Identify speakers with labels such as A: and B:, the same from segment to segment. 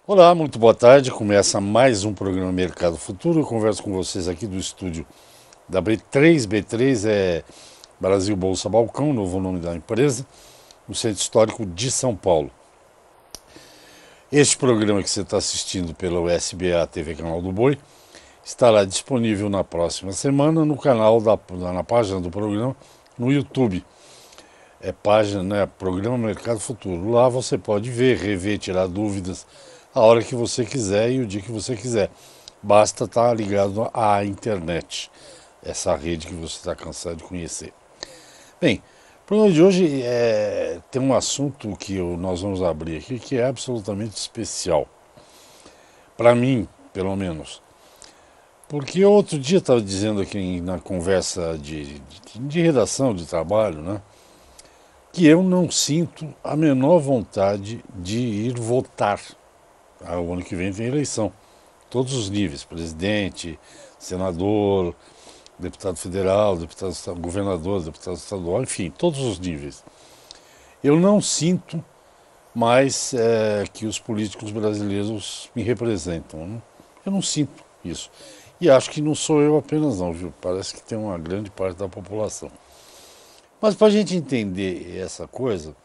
A: Olá, muito boa tarde. Começa mais um programa Mercado Futuro. Eu converso com vocês aqui do estúdio da B3. B3 é Brasil Bolsa Balcão, novo nome da empresa, no Centro Histórico de São Paulo. Este programa que você está assistindo pelo SBA TV Canal do Boi estará disponível na próxima semana no canal na página do programa no YouTube. É página, né? Programa Mercado Futuro. Lá você pode ver, rever, tirar dúvidas a hora que você quiser e o dia que você quiser. Basta estar ligado à internet, essa rede que você está cansado de conhecer. Bem, o programa de hoje tem um assunto que nós vamos abrir aqui que é absolutamente especial. Para mim, pelo menos. Porque outro dia estava dizendo aqui na conversa de redação, de trabalho, né? Que eu não sinto a menor vontade de ir votar. O ano que vem tem eleição. Todos os níveis, presidente, senador, deputado federal, governador, deputado estadual, enfim, todos os níveis. Eu não sinto mais que os políticos brasileiros me representam, né? Eu não sinto isso. E acho que não sou eu apenas não, viu? Parece que tem uma grande parte da população. Mas para a gente entender essa coisa,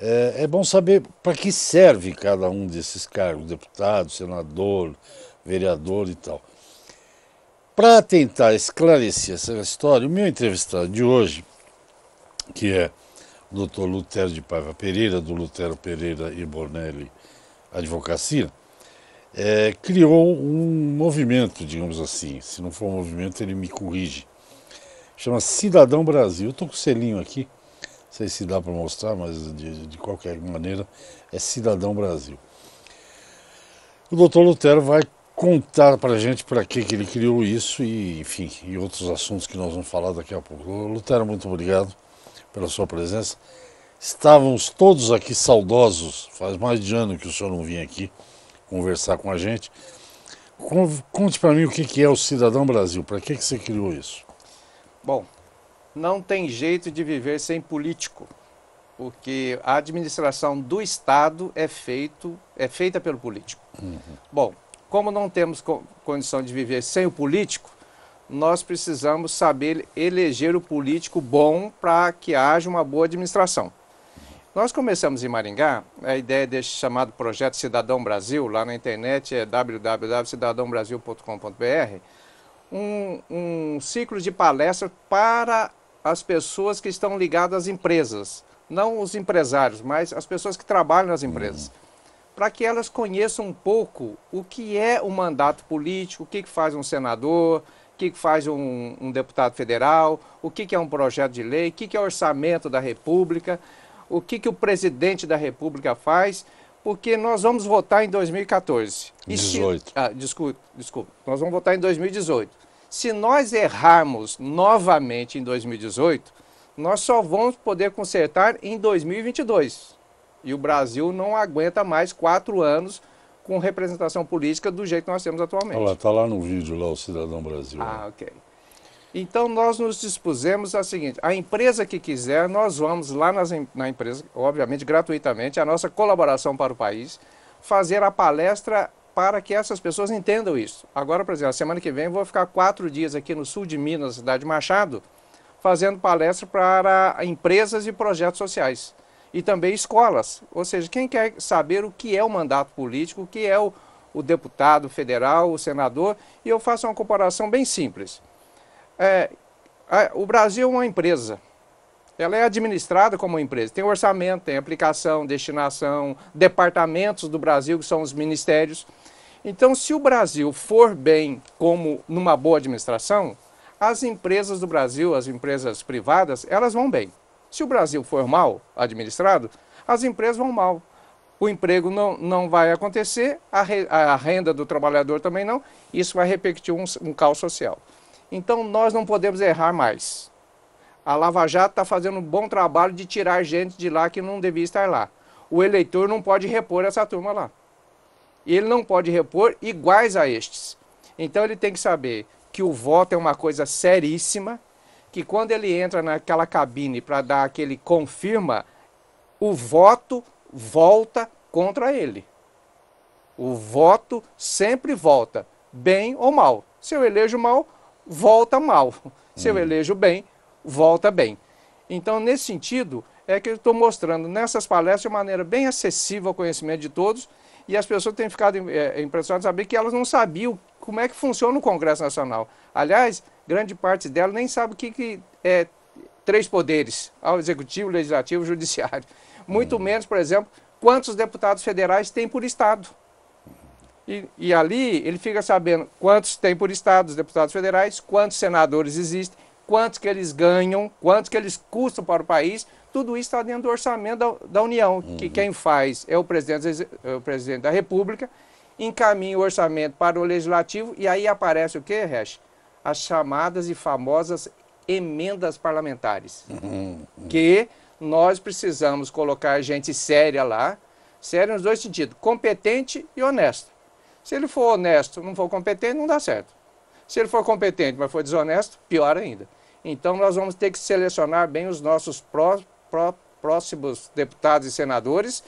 A: é bom saber para que serve cada um desses cargos, deputado, senador, vereador e tal. Para tentar esclarecer essa história, o meu entrevistado de hoje, que é o Dr. Lutero de Paiva Pereira, do Lutero Pereira e Bornelli Advocacia, criou um movimento, digamos assim. Se não for um movimento, ele me corrige. Chama Cidadão Brasil. Eu estou com o selinho aqui, não sei se dá para mostrar, mas de qualquer maneira é Cidadão Brasil. O doutor Lutero vai contar para a gente para que ele criou isso e, enfim, e outros assuntos que nós vamos falar daqui a pouco. Lutero, muito obrigado pela sua presença. Estávamos todos aqui saudosos, faz mais de ano que o senhor não vinha aqui conversar com a gente. Conte para mim o que é o Cidadão Brasil, para que você criou isso?
B: Bom, não tem jeito de viver sem político, porque a administração do Estado é feita pelo político. Bom, como não temos condição de viver sem o político, nós precisamos saber eleger o político bom para que haja uma boa administração. Nós começamos em Maringá, a ideia deste chamado Projeto Cidadão Brasil, lá na internet é www.cidadãobrasil.com.br, um ciclo de palestras para as pessoas que estão ligadas às empresas, não os empresários, mas as pessoas que trabalham nas empresas, para que elas conheçam um pouco o que é o mandato político, o que faz um senador, o que faz um deputado federal, o que é um projeto de lei, o que é o orçamento da República, o que o presidente da República faz, porque nós vamos votar em 2014.
A: 18.
B: Desculpa, nós vamos votar em 2018. Se nós errarmos novamente em 2018, nós só vamos poder consertar em 2022. E o Brasil não aguenta mais 4 anos com representação política do jeito que nós temos atualmente.
A: Olha lá, tá lá no vídeo, lá o Cidadão Brasil.
B: Ok. Então nós nos dispusemos a seguinte, a empresa que quiser, nós vamos lá na empresa, obviamente gratuitamente, a nossa colaboração para o país, fazer a palestra para que essas pessoas entendam isso. Agora, por exemplo, a semana que vem eu vou ficar 4 dias aqui no sul de Minas, cidade de Machado, fazendo palestra para empresas e projetos sociais. E também escolas. Ou seja, quem quer saber o que é o mandato político, o que é o deputado federal, o senador, e eu faço uma comparação bem simples. O Brasil é uma empresa. Ela é administrada como uma empresa. Tem orçamento, tem aplicação, destinação, departamentos do Brasil, que são os ministérios. Então, se o Brasil for bem como numa boa administração, as empresas do Brasil, as empresas privadas, elas vão bem. Se o Brasil for mal administrado, as empresas vão mal. O emprego não vai acontecer, a renda do trabalhador também não, isso vai repercutir um caos social. Então nós não podemos errar mais. A Lava Jato está fazendo um bom trabalho de tirar gente de lá que não devia estar lá. O eleitor não pode repor essa turma lá. Ele não pode repor iguais a estes. Então ele tem que saber que o voto é uma coisa seríssima, que quando ele entra naquela cabine para dar aquele confirma, o voto volta contra ele. O voto sempre volta, bem ou mal. Se eu elejo mal, volta mal. Se eu elejo bem, volta bem. Então, nesse sentido, é que eu estou mostrando nessas palestras de maneira bem acessível ao conhecimento de todos, e as pessoas têm ficado impressionadas de saber que elas não sabiam como é que funciona o Congresso Nacional. Aliás, grande parte delas nem sabe o que é 3 poderes, ao Executivo, Legislativo e Judiciário. Muito menos, por exemplo, quantos deputados federais tem por Estado. E ali ele fica sabendo quantos tem por Estado os deputados federais, quantos senadores existem, quantos que eles ganham, quantos que eles custam para o país. Tudo isso está dentro do orçamento da União, que quem faz é o presidente da República, encaminha o orçamento para o Legislativo, e aí aparece o quê, Resch? As chamadas e famosas emendas parlamentares, que nós precisamos colocar gente séria lá, séria nos 2 sentidos, competente e honesta. Se ele for honesto, não for competente, não dá certo. Se ele for competente, mas for desonesto, pior ainda. Então nós vamos ter que selecionar bem os nossos próximos deputados e senadores,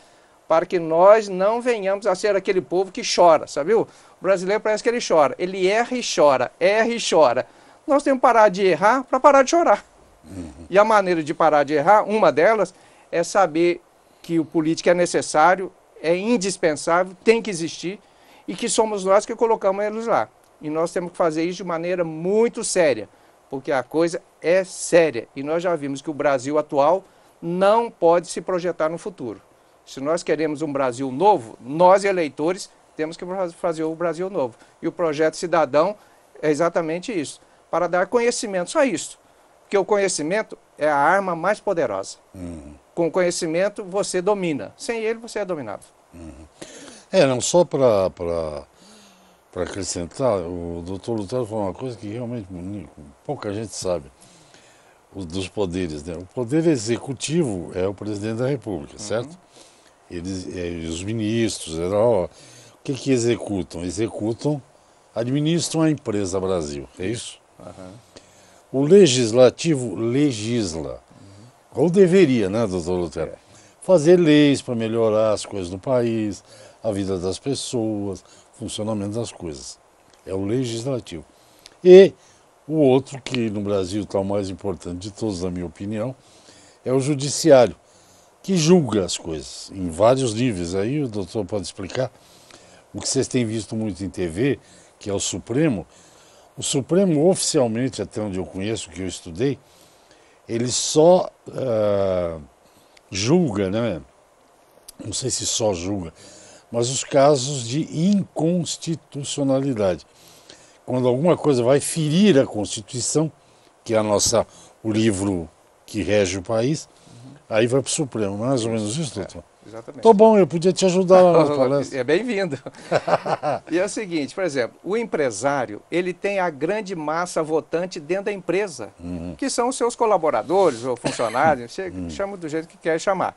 B: para que nós não venhamos a ser aquele povo que chora, sabe? O brasileiro parece que ele chora. Ele erra e chora, erra e chora. Nós temos que parar de errar para parar de chorar. E a maneira de parar de errar, uma delas, é saber que o político é necessário, é indispensável, tem que existir, e que somos nós que colocamos eles lá. E nós temos que fazer isso de maneira muito séria, porque a coisa é séria. E nós já vimos que o Brasil atual não pode se projetar no futuro. Se nós queremos um Brasil novo, nós eleitores temos que fazer o Brasil novo. E o projeto cidadão é exatamente isso, para dar conhecimento, só isso. Porque o conhecimento é a arma mais poderosa. Com o conhecimento você domina, sem ele você é dominado.
A: Não só para acrescentar, o doutor Lutero falou uma coisa que realmente pouca gente sabe, dos poderes, né? O poder executivo é o presidente da República, certo? Eles, os ministros, o que executam? Executam, administram a empresa Brasil, é isso? O legislativo legisla, ou deveria, né, doutor Lutero? Fazer leis para melhorar as coisas do país, a vida das pessoas, funcionamento das coisas. É o legislativo. E o outro, que no Brasil está o mais importante de todos, na minha opinião, é o judiciário, que julga as coisas em vários níveis. Aí o doutor pode explicar. O que vocês têm visto muito em TV, que é o Supremo. O Supremo, oficialmente, até onde eu conheço, que eu estudei, ele só julga, né? Não sei se só julga, mas os casos de inconstitucionalidade. Quando alguma coisa vai ferir a Constituição, que é o livro que rege o país, aí vai para o Supremo, mais ou menos isso, doutor?
B: Exatamente.
A: Tô bom, eu podia te ajudar lá na palestra.
B: É bem-vindo. E é o seguinte, por exemplo, o empresário, ele tem a grande massa votante dentro da empresa, que são os seus colaboradores ou funcionários, você chama do jeito que quer chamar.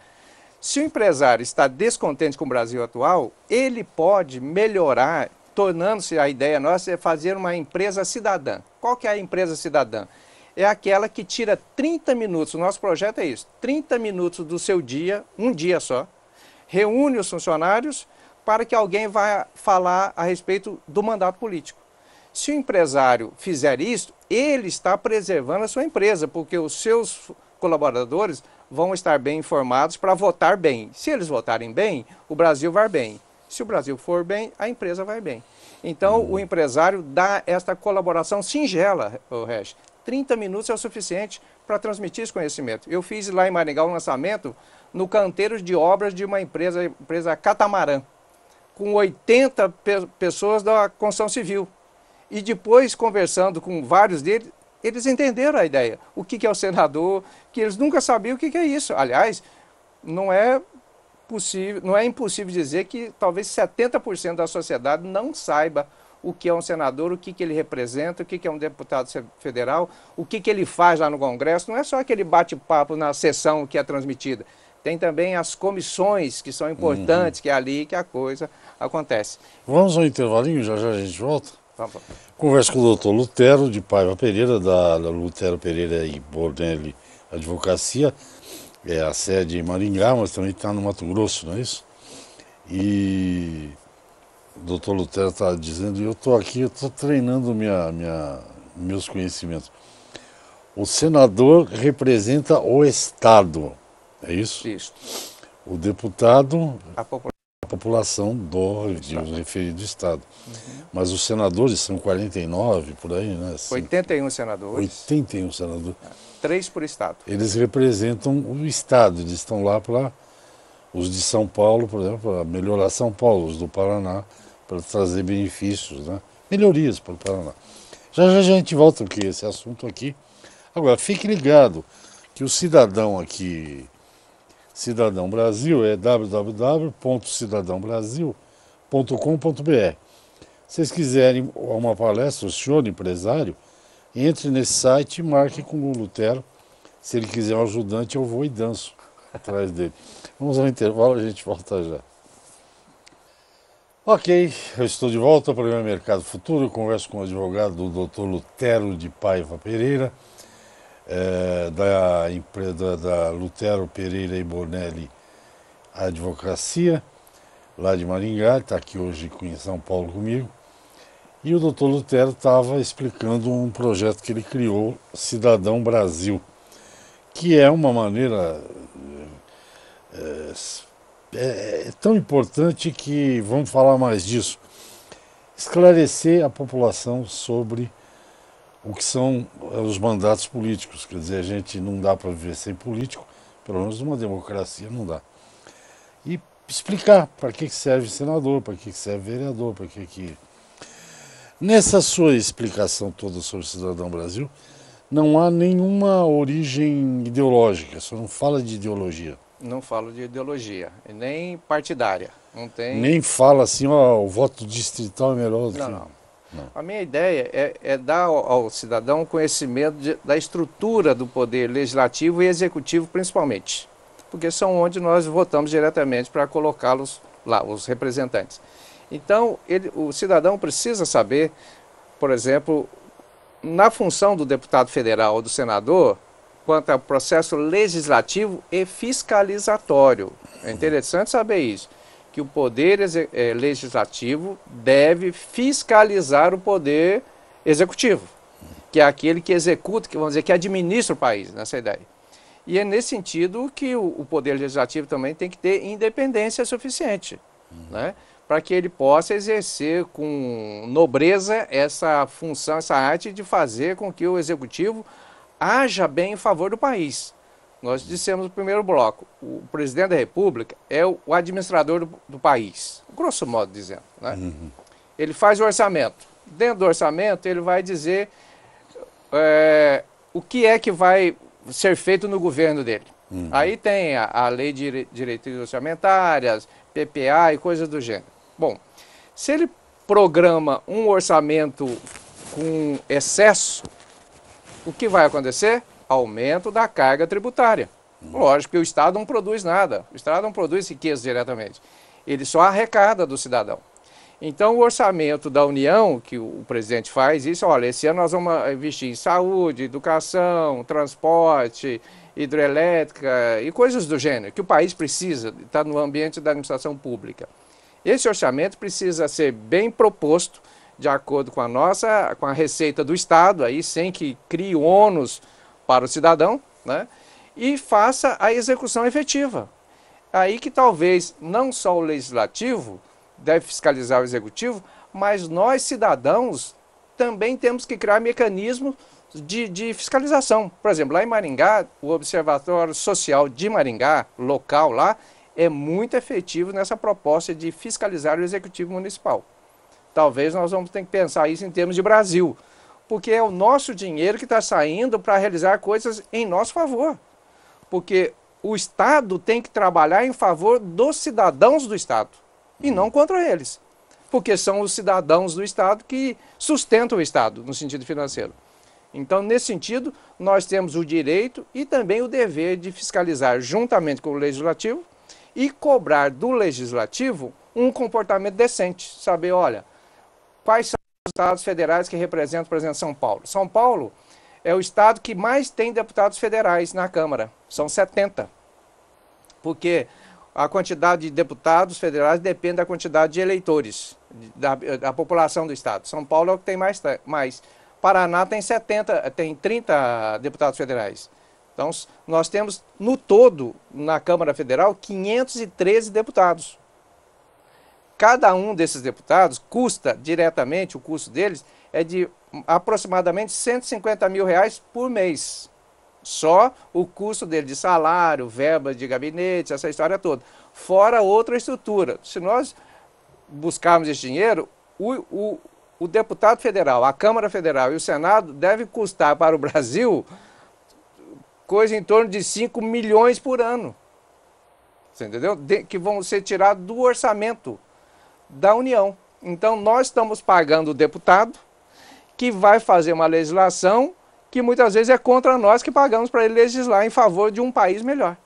B: Se o empresário está descontente com o Brasil atual, ele pode melhorar, tornando-se, a ideia nossa é fazer uma empresa cidadã. Qual que é a empresa cidadã? É aquela que tira 30 minutos, o nosso projeto é isso, 30 minutos do seu dia, um dia só, reúne os funcionários para que alguém vá falar a respeito do mandato político. Se o empresário fizer isso, ele está preservando a sua empresa, porque os seus colaboradores vão estar bem informados para votar bem. Se eles votarem bem, o Brasil vai bem. Se o Brasil for bem, a empresa vai bem. Então, o empresário dá esta colaboração singela, Resch. 30 minutos é o suficiente para transmitir esse conhecimento. Eu fiz lá em Maringá um lançamento no canteiro de obras de uma empresa Catamarã, com 80 pessoas da construção civil. E depois, conversando com vários deles, eles entenderam a ideia. O que é o senador, que eles nunca sabiam o que é isso. Aliás, não é impossível dizer que talvez 70% da sociedade não saiba o que é um senador, o que ele representa, o que é um deputado federal, o que ele faz lá no Congresso. Não é só aquele bate-papo na sessão que é transmitida. Tem também as comissões que são importantes, que é ali que a coisa acontece.
A: Vamos ao intervalinho, já já a gente volta.
B: Vamos.
A: Converso com o doutor Lutero, de Paiva Pereira, da Lutero Pereira e Bornelli Advocacia. É a sede em Maringá, mas também está no Mato Grosso, não é isso? E O doutor Lutero está dizendo, e eu estou aqui, eu estou treinando meus conhecimentos. O senador representa o Estado, é isso?
B: Isso.
A: O deputado,
B: A população.
A: a população do referido Estado. Mas os senadores são 49, por aí, né? Assim,
B: 81 senadores,
A: 81 senadores.
B: 3 por estado.
A: Eles representam o Estado, eles estão lá para os de São Paulo, por exemplo, para melhorar São Paulo, os do Paraná, para trazer benefícios, né? Melhorias para o Paraná. Já já a gente volta com esse assunto aqui. Agora, fique ligado que o cidadão aqui, Cidadão Brasil, é www.cidadãobrasil.com.br. Se vocês quiserem uma palestra, o senhor empresário, entre nesse site e marque com o Lutero. Se ele quiser um ajudante, eu vou e danço atrás dele. Vamos ao intervalo, a gente volta já. Ok, eu estou de volta ao programa Mercado Futuro. Eu converso com o advogado do Dr. Lutero de Paiva Pereira, da empresa da Lutero Pereira e Bonelli Advocacia, lá de Maringá. Está aqui hoje em São Paulo comigo. E o doutor Lutero estava explicando um projeto que ele criou, Cidadão Brasil, que é uma maneira tão importante que vamos falar mais disso. Esclarecer a população sobre o que são os mandatos políticos. Quer dizer, a gente não dá para viver sem político, pelo menos numa democracia não dá. E explicar para que serve senador, para que serve vereador, para que... Nessa sua explicação toda sobre o Cidadão Brasil, não há nenhuma origem ideológica, só não fala de ideologia.
B: Não falo de ideologia, nem partidária. Não tem...
A: Nem fala assim, ó, o voto distrital é melhor do que...
B: Não. A minha ideia é dar ao cidadão conhecimento da estrutura do poder legislativo e executivo, principalmente. Porque são onde nós votamos diretamente para colocá-los lá, os representantes. Então, o cidadão precisa saber, por exemplo, na função do deputado federal ou do senador, quanto ao processo legislativo e fiscalizatório. É interessante saber isso, que o poder legislativo deve fiscalizar o poder executivo, que é aquele que executa, que vamos dizer, que administra o país, nessa ideia. E é nesse sentido que o poder legislativo também tem que ter independência suficiente, né, para que ele possa exercer com nobreza essa função, essa arte de fazer com que o executivo haja bem em favor do país. Nós dissemos no primeiro bloco, o presidente da República é o administrador do país, grosso modo dizendo, né? Ele faz o orçamento. Dentro do orçamento ele vai dizer o que é que vai ser feito no governo dele. Aí tem a lei de diretrizes orçamentárias, PPA e coisas do gênero. Bom, se ele programa um orçamento com excesso, o que vai acontecer? Aumento da carga tributária. Lógico que o Estado não produz nada, o Estado não produz riqueza diretamente, ele só arrecada do cidadão. Então o orçamento da União, que o presidente faz isso, olha, esse ano nós vamos investir em saúde, educação, transporte, hidrelétrica e coisas do gênero, que o país precisa, está no ambiente da administração pública. Esse orçamento precisa ser bem proposto, de acordo com a receita do Estado, aí sem que crie ônus para o cidadão, né? E faça a execução efetiva. Aí que talvez não só o legislativo deve fiscalizar o executivo, mas nós cidadãos também temos que criar mecanismos de fiscalização. Por exemplo, lá em Maringá, o Observatório Social de Maringá, local lá, é muito efetivo nessa proposta de fiscalizar o executivo municipal. Talvez nós vamos ter que pensar isso em termos de Brasil, porque é o nosso dinheiro que está saindo para realizar coisas em nosso favor. Porque o Estado tem que trabalhar em favor dos cidadãos do Estado, e não contra eles. Porque são os cidadãos do Estado que sustentam o Estado, no sentido financeiro. Então, nesse sentido, nós temos o direito e também o dever de fiscalizar juntamente com o Legislativo e cobrar do Legislativo um comportamento decente. Saber, olha, quais são os estados federais que representam, por exemplo, São Paulo. São Paulo é o estado que mais tem deputados federais na Câmara, são 70. Porque a quantidade de deputados federais depende da quantidade de eleitores, da população do estado. São Paulo é o que tem mais. Paraná tem 30 deputados federais. Então, nós temos, no todo, na Câmara Federal, 513 deputados. Cada um desses deputados custa diretamente, o custo deles é de aproximadamente R$150 mil por mês. Só o custo dele de salário, verba de gabinete, essa história toda. Fora outra estrutura. Se nós buscarmos esse dinheiro, o deputado federal, a Câmara Federal e o Senado devem custar para o Brasil coisa em torno de 5 milhões por ano. Você entendeu? Que vão ser tirados do orçamento da União. Então nós estamos pagando o deputado que vai fazer uma legislação que muitas vezes é contra nós que pagamos para ele legislar em favor de um país melhor.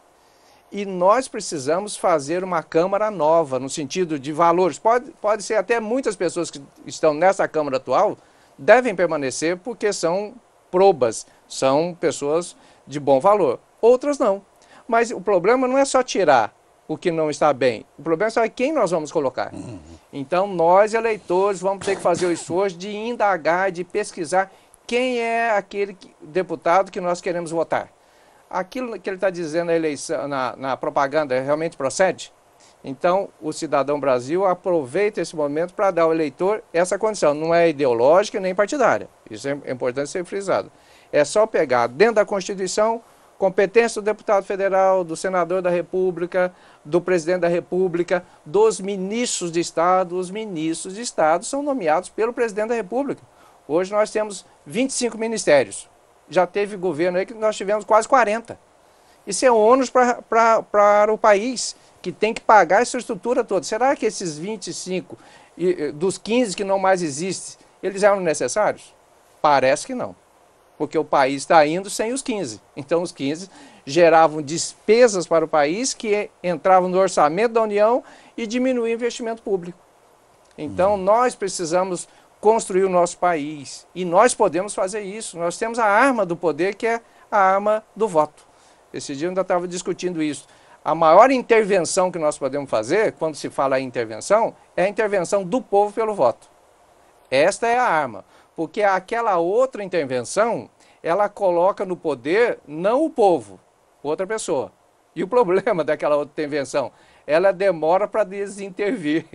B: E nós precisamos fazer uma Câmara nova, no sentido de valores. Pode ser até muitas pessoas que estão nessa Câmara atual devem permanecer porque são probas, são pessoas de bom valor. Outras não. Mas o problema não é só tirar o que não está bem. O problema é saber quem nós vamos colocar. Então nós, eleitores, vamos ter que fazer o esforço de indagar, de pesquisar quem é aquele deputado que nós queremos votar. Aquilo que ele está dizendo na eleição, na propaganda, realmente procede? Então, o Cidadão Brasil aproveita esse momento para dar ao eleitor essa condição. Não é ideológica nem partidária. Isso é importante ser frisado. É só pegar dentro da Constituição competência do deputado federal, do senador da República, do presidente da República, dos ministros de Estado. Os ministros de Estado são nomeados pelo presidente da República. Hoje nós temos 25 ministérios. Já teve governo aí que nós tivemos quase 40. Isso é ônus para o país, que tem que pagar essa estrutura toda. Será que esses 25, dos 15 que não mais existem, eles eram necessários? Parece que não. Porque o país está indo sem os 15. Então os 15 geravam despesas para o país que entravam no orçamento da União e diminuíam o investimento público. Então nós precisamos construir o nosso país. E nós podemos fazer isso. Nós temos a arma do poder, que é a arma do voto. Esse dia eu ainda estava discutindo isso. A maior intervenção que nós podemos fazer, quando se fala em intervenção, é a intervenção do povo pelo voto. Esta é a arma. Porque aquela outra intervenção, ela coloca no poder não o povo, outra pessoa. E o problema daquela outra intervenção, ela demora para desintervir.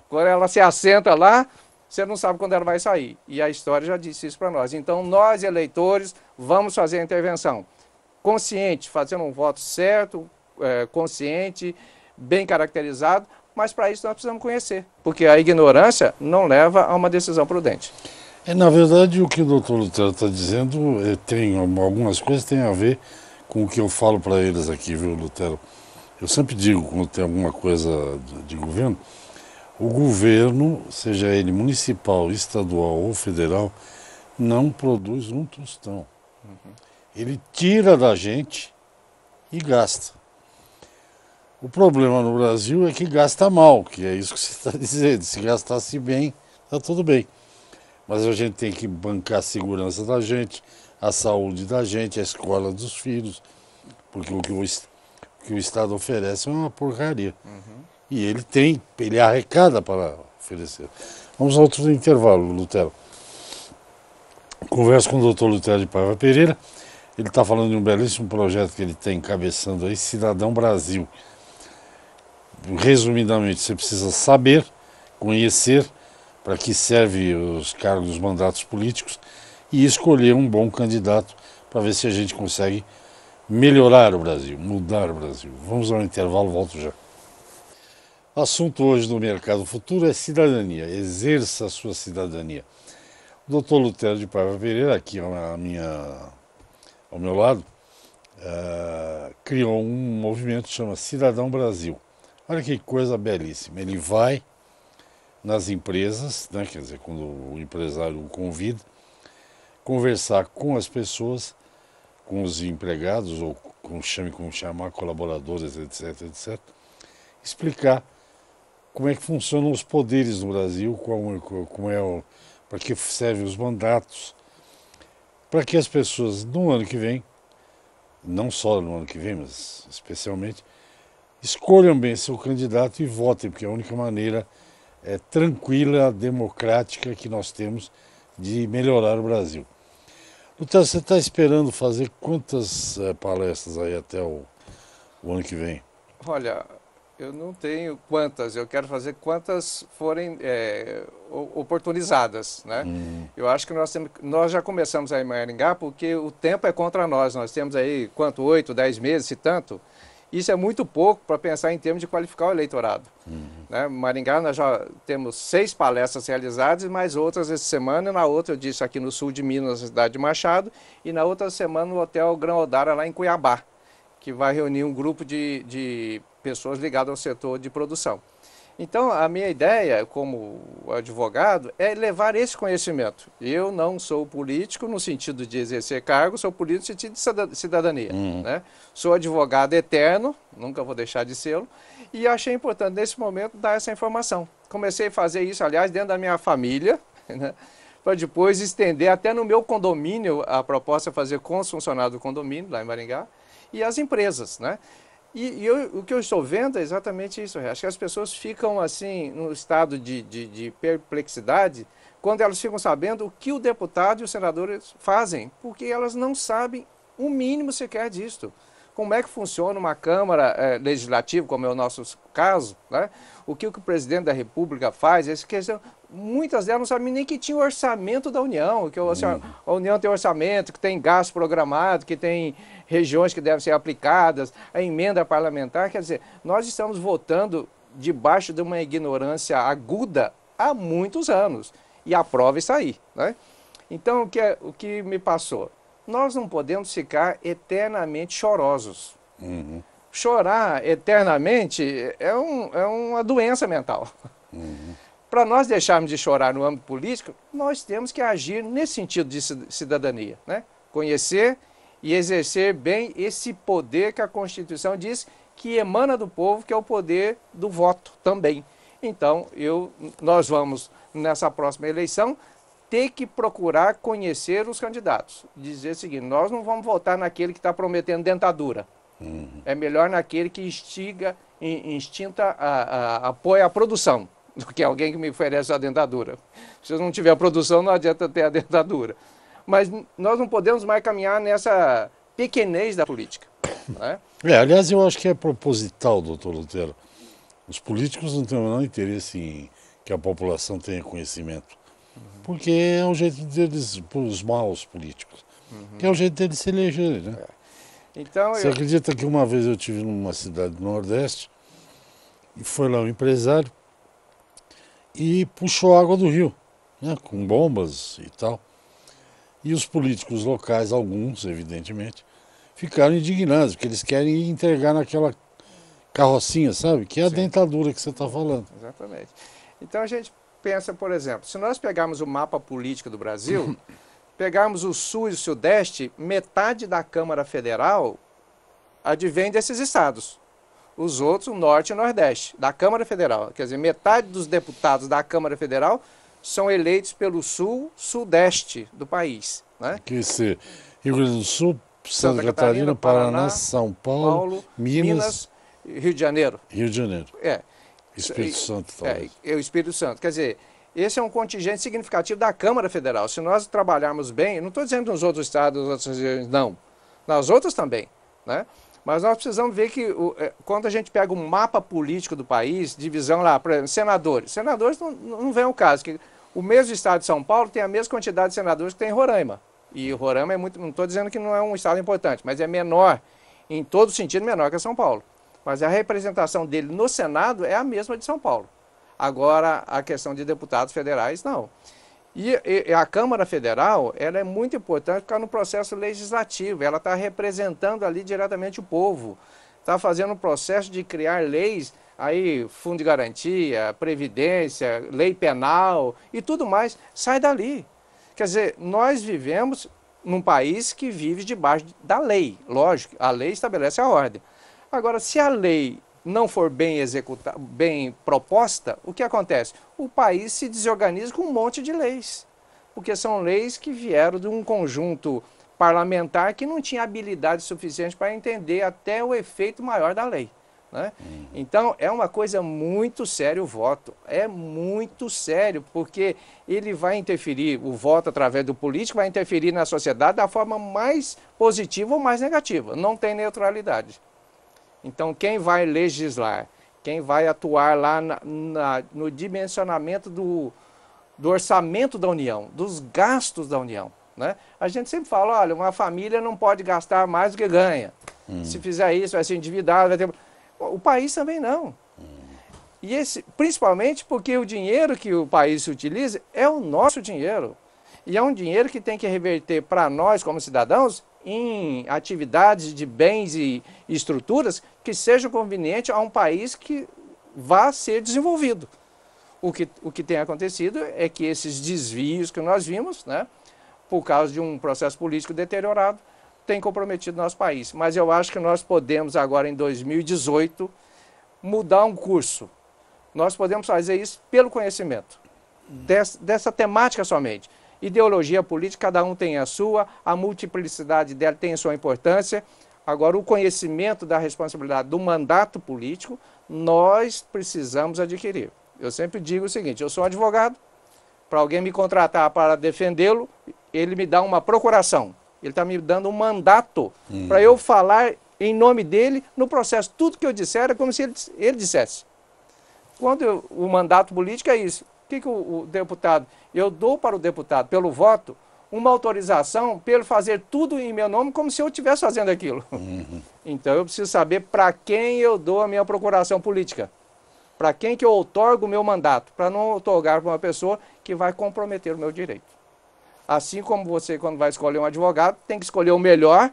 B: Quando ela se assenta lá, você não sabe quando ela vai sair. E a história já disse isso para nós. Então, nós, eleitores, vamos fazer a intervenção consciente, fazendo um voto certo, consciente, bem caracterizado, mas para isso nós precisamos conhecer, porque a ignorância não leva a uma decisão prudente.
A: Na verdade, o que o doutor Lutero está dizendo tem algumas coisas que têm a ver com o que eu falo para eles aqui, viu, Lutero? Eu sempre digo, quando tem alguma coisa de governo, o governo, seja ele municipal, estadual ou federal, não produz um tostão. Ele tira da gente e gasta. O problema no Brasil é que gasta mal, que é isso que você está dizendo. Se gastasse bem, está tudo bem. Mas a gente tem que bancar a segurança da gente, a saúde da gente, a escola dos filhos, porque o que o Estado oferece é uma porcaria. E ele arrecada para oferecer. Vamos a outro intervalo, Lutero. Converso com o doutor Lutero de Paiva Pereira. Ele está falando de um belíssimo projeto que ele está encabeçando aí, Cidadão Brasil. Resumidamente, você precisa saber, conhecer, para que serve os cargos, os mandatos políticos, e escolher um bom candidato para ver se a gente consegue melhorar o Brasil, mudar o Brasil. Vamos ao intervalo, volto já. O assunto hoje do Mercado Futuro é cidadania, exerça a sua cidadania. O doutor Lutero de Paiva Pereira, aqui ao meu lado, criou um movimento que chama Cidadão Brasil. Olha que coisa belíssima. Ele vai nas empresas, né, quer dizer, quando o empresário o convida, conversar com as pessoas, com os empregados, ou como chamar, colaboradores, etc, etc, explicar como é que funcionam os poderes no Brasil, para que servem os mandatos, para que as pessoas, no ano que vem, não só no ano que vem, mas especialmente, escolham bem seu candidato e votem, porque é a única maneira tranquila, democrática que nós temos de melhorar o Brasil. Lutero, você está esperando fazer quantas palestras aí até o ano que vem?
B: Olha, eu não tenho quantas, eu quero fazer quantas forem oportunizadas, né? Eu acho que nós já começamos aí em Maringá porque o tempo é contra nós temos aí, 8, 10 meses, se tanto. Isso é muito pouco para pensar em termos de qualificar o eleitorado. Né? Maringá nós já temos 6 palestras realizadas, mais outras essa semana, e na outra eu disse aqui no sul de Minas, na cidade de Machado, e na outra semana no Hotel Gran Odara lá em Cuiabá, que vai reunir um grupo de pessoas ligadas ao setor de produção. Então, a minha ideia, como advogado, é levar esse conhecimento. Eu não sou político no sentido de exercer cargo, sou político no sentido de cidadania. Né? Sou advogado eterno, nunca vou deixar de ser, e achei importante, nesse momento, dar essa informação. Comecei a fazer isso, aliás, dentro da minha família, né? Para depois estender até no meu condomínio, a proposta é fazer com os funcionários do condomínio, lá em Maringá, e as empresas, né? O que eu estou vendo é exatamente isso. Acho que as pessoas ficam assim, no estado de perplexidade, quando elas ficam sabendo o que o deputado e os senadores fazem, porque elas não sabem o mínimo sequer disto. Como é que funciona uma Câmara Legislativa, como é o nosso caso, né? O que o presidente da República faz, essa questão, muitas delas não sabem nem que tinha o orçamento da União, que a União tem orçamento, que tem gasto programado, que tem regiões que devem ser aplicadas, a emenda parlamentar. Quer dizer, nós estamos votando debaixo de uma ignorância aguda há muitos anos, e a prova está aí, né? Então, o que me passou? Nós não podemos ficar eternamente chorosos. Chorar eternamente é uma doença mental. Para nós deixarmos de chorar no âmbito político, nós temos que agir nesse sentido de cidadania, né? Conhecer e exercer bem esse poder que a Constituição diz que emana do povo, que é o poder do voto também. Então, nós vamos, nessa próxima eleição, ter que procurar conhecer os candidatos. Dizer o seguinte, nós não vamos votar naquele que está prometendo dentadura. É melhor naquele que apoia a produção, do que alguém que me oferece a dentadura. Se eu não tiver a produção, não adianta ter a dentadura. Mas nós não podemos mais caminhar nessa pequenez da política. Né?
A: Aliás, eu acho que é proposital, doutor Lutero. Os políticos não têm o menor interesse em que a população tenha conhecimento. Porque é o jeito deles, os maus políticos, que é o jeito deles se elegerem, né?
B: Então,
A: você acredita que uma vez eu estive numa cidade do Nordeste e foi lá um empresário e puxou água do rio, né, com bombas e tal. E os políticos locais, alguns, evidentemente, ficaram indignados, porque eles querem entregar naquela carrocinha, sabe? Que é a dentadura que você está falando.
B: Exatamente. Então a gente pensa, por exemplo, se nós pegarmos o mapa político do Brasil, pegarmos o Sul e o Sudeste, metade da Câmara Federal advém desses estados. Os outros, o Norte e o Nordeste, da Câmara Federal. Quer dizer, metade dos deputados da Câmara Federal são eleitos pelo Sul, Sudeste do país. Né?
A: Que esse Rio Grande do Sul, Santa Catarina, Paraná, São Paulo, Minas,
B: Rio de Janeiro.
A: Rio de Janeiro. Espírito Santo, talvez.
B: É o Espírito Santo. Quer dizer, esse é um contingente significativo da Câmara Federal. Se nós trabalharmos bem, não estou dizendo nos outros estados, nas outras regiões, não. Nas outras também, né? Mas nós precisamos ver que quando a gente pega um mapa político do país, divisão lá, por exemplo, senadores. Senadores não vem ao caso, que o mesmo estado de São Paulo tem a mesma quantidade de senadores que tem em Roraima. E Roraima é muito, não estou dizendo que não é um estado importante, mas é menor, em todo sentido menor que São Paulo. Mas a representação dele no Senado é a mesma de São Paulo. Agora, a questão de deputados federais, não. E a Câmara Federal, ela é muito importante porque no processo legislativo, ela está representando ali diretamente o povo, está fazendo um processo de criar leis, aí fundo de garantia, previdência, lei penal e tudo mais, sai dali. Quer dizer, nós vivemos num país que vive debaixo da lei, lógico, a lei estabelece a ordem. Agora, se a lei não for bem executada, bem proposta, o que acontece? O país se desorganiza com um monte de leis, porque são leis que vieram de um conjunto parlamentar que não tinha habilidade suficiente para entender até o efeito maior da lei. né? Então, é uma coisa muito séria o voto. É muito sério, porque ele vai interferir, o voto através do político vai interferir na sociedade da forma mais positiva ou mais negativa. Não tem neutralidade. Então, quem vai legislar, quem vai atuar lá no dimensionamento do orçamento da União, dos gastos da União, né? A gente sempre fala, olha, uma família não pode gastar mais do que ganha. Se fizer isso, vai ser endividado, vai ter... O país também não. E principalmente porque o dinheiro que o país utiliza é o nosso dinheiro. E é um dinheiro que tem que reverter para nós, como cidadãos, em atividades de bens e estruturas que sejam convenientes a um país que vá ser desenvolvido. O que tem acontecido é que esses desvios que nós vimos, né, por causa de um processo político deteriorado, tem comprometido nosso país. Mas eu acho que nós podemos agora, em 2018, mudar um curso. Nós podemos fazer isso pelo conhecimento, dessa temática somente. Ideologia política, cada um tem a sua, a multiplicidade dela tem a sua importância. Agora, o conhecimento da responsabilidade do mandato político, nós precisamos adquirir. Eu sempre digo o seguinte, eu sou advogado, para alguém me contratar para defendê-lo, ele me dá uma procuração. Ele está me dando um mandato para eu falar em nome dele no processo. Tudo que eu disser é como se ele dissesse. Quando o mandato político é isso. O que o deputado... Eu dou para o deputado, pelo voto, uma autorização para ele fazer tudo em meu nome como se eu estivesse fazendo aquilo. Então eu preciso saber para quem eu dou a minha procuração política. Para quem que eu outorgo o meu mandato. Para não outorgar para uma pessoa que vai comprometer o meu direito. Assim como você, quando vai escolher um advogado, tem que escolher o melhor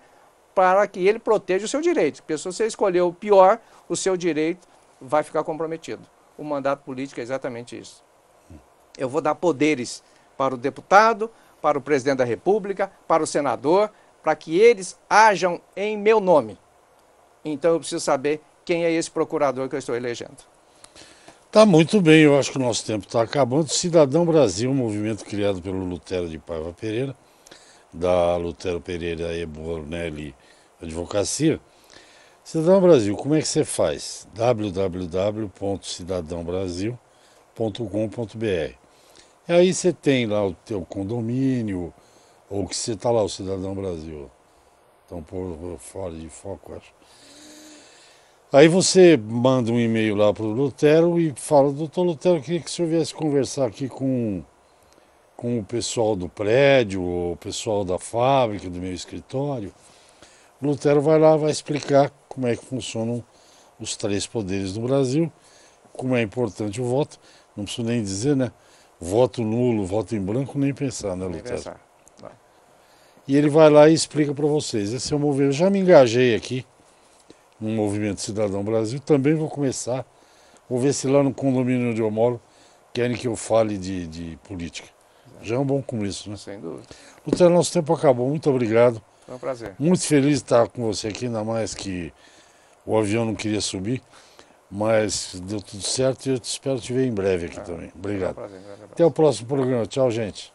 B: para que ele proteja o seu direito. Porque se você escolher o pior, o seu direito vai ficar comprometido. O mandato político é exatamente isso. Eu vou dar poderes para o deputado, para o presidente da República, para o senador, para que eles ajam em meu nome. Então eu preciso saber quem é esse procurador que eu estou elegendo.
A: Tá muito bem, eu acho que o nosso tempo está acabando. Cidadão Brasil, um movimento criado pelo Lutero de Paiva Pereira, da Lutero Pereira e Bornelli Advocacia. Cidadão Brasil, como é que você faz? www.cidadãobrasil.com.br. E aí você tem lá o teu condomínio, ou que você está lá, o Cidadão Brasil. Estão por fora de foco, acho. Aí você manda um e-mail lá para o Lutero e fala, doutor Lutero, eu queria que o senhor viesse conversar aqui com o pessoal do prédio, ou o pessoal da fábrica, do meu escritório. O Lutero vai lá, vai explicar como é que funcionam os três poderes do Brasil, como é importante o voto, não preciso nem dizer, né? Voto nulo, voto em branco, nem pensar, né, Lutero? Nem pensar. Não. E ele vai lá e explica para vocês. Esse é o movimento. Eu já me engajei aqui no Movimento Cidadão Brasil, também vou começar. Vou ver se lá no condomínio onde eu moro querem que eu fale de política. Já é um bom começo, né?
B: Sem dúvida.
A: Lutero, nosso tempo acabou. Muito obrigado.
B: Foi um prazer.
A: Muito feliz de estar com você aqui, ainda mais que o avião não queria subir. Mas deu tudo certo e eu espero te ver em breve aqui também. Obrigado.
B: Foi um prazer.
A: Até o próximo programa. Tchau, gente.